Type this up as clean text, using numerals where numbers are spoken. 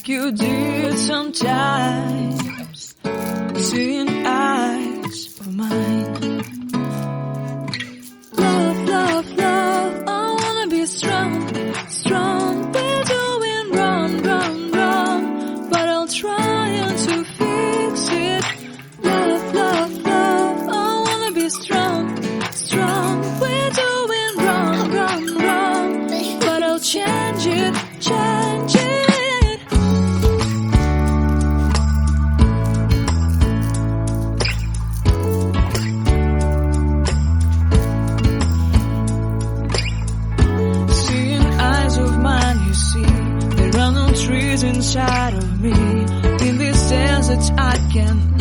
like you did sometimes, seeing eyes of mine. Love, love, love, I wanna be strong, strong. We're doing wrong, wrong, wrong, but I'll try to fix it. Love, love, love, I wanna be strong, strong. We're doing wrong, wrong, wrong, but I'll change it, change it. Trees inside of me, in this desert I can